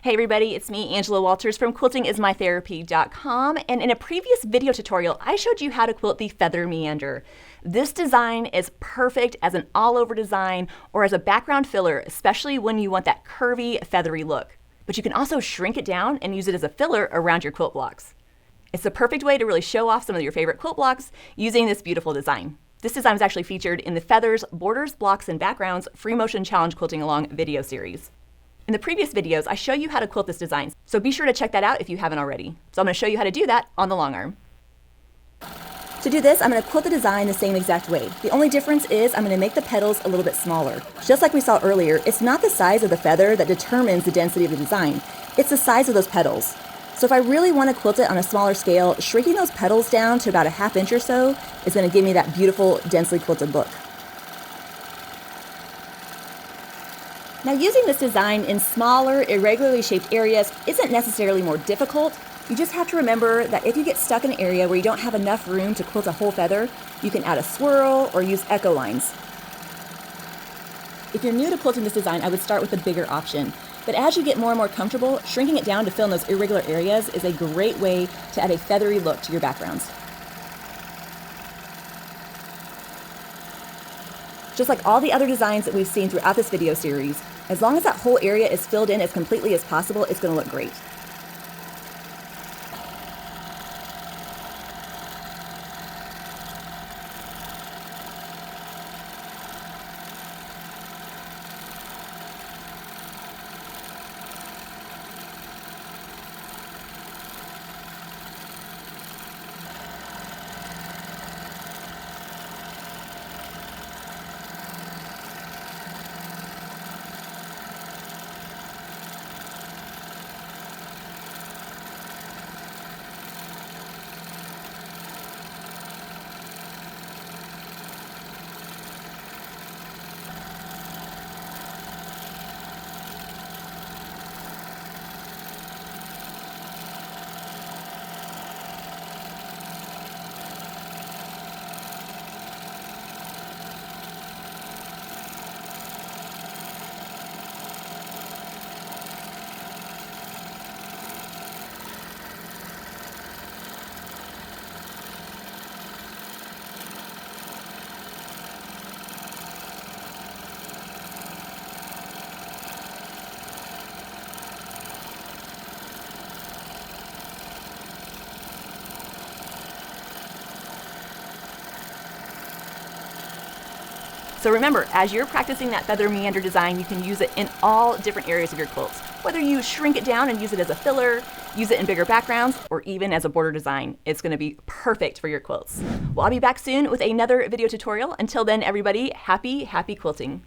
Hey everybody, it's me, Angela Walters from quiltingismytherapy.com, and in a previous video tutorial, I showed you how to quilt the feather meander. This design is perfect as an all-over design or as a background filler, especially when you want that curvy, feathery look. But you can also shrink it down and use it as a filler around your quilt blocks. It's the perfect way to really show off some of your favorite quilt blocks using this beautiful design. This design was actually featured in the Feathers, Borders, Blocks, and Backgrounds Free Motion Challenge Quilting Along video series. In the previous videos, I show you how to quilt this design, so be sure to check that out if you haven't already. So I'm going to show you how to do that on the Longarm. To do this, I'm going to quilt the design the same exact way. The only difference is I'm going to make the petals a little bit smaller. Just like we saw earlier, it's not the size of the feather that determines the density of the design. It's the size of those petals. So if I really want to quilt it on a smaller scale, shrinking those petals down to about a ½ inch or so is going to give me that beautiful, densely quilted look. Now, using this design in smaller, irregularly shaped areas isn't necessarily more difficult. You just have to remember that if you get stuck in an area where you don't have enough room to quilt a whole feather, you can add a swirl or use echo lines. If you're new to quilting this design, I would start with the bigger option. But as you get more and more comfortable, shrinking it down to fill in those irregular areas is a great way to add a feathery look to your backgrounds. Just like all the other designs that we've seen throughout this video series, as long as that whole area is filled in as completely as possible, it's going to look great. So remember, as you're practicing that feather meander design, you can use it in all different areas of your quilts. Whether you shrink it down and use it as a filler, use it in bigger backgrounds, or even as a border design, it's going to be perfect for your quilts. Well, I'll be back soon with another video tutorial. Until then, everybody, happy quilting.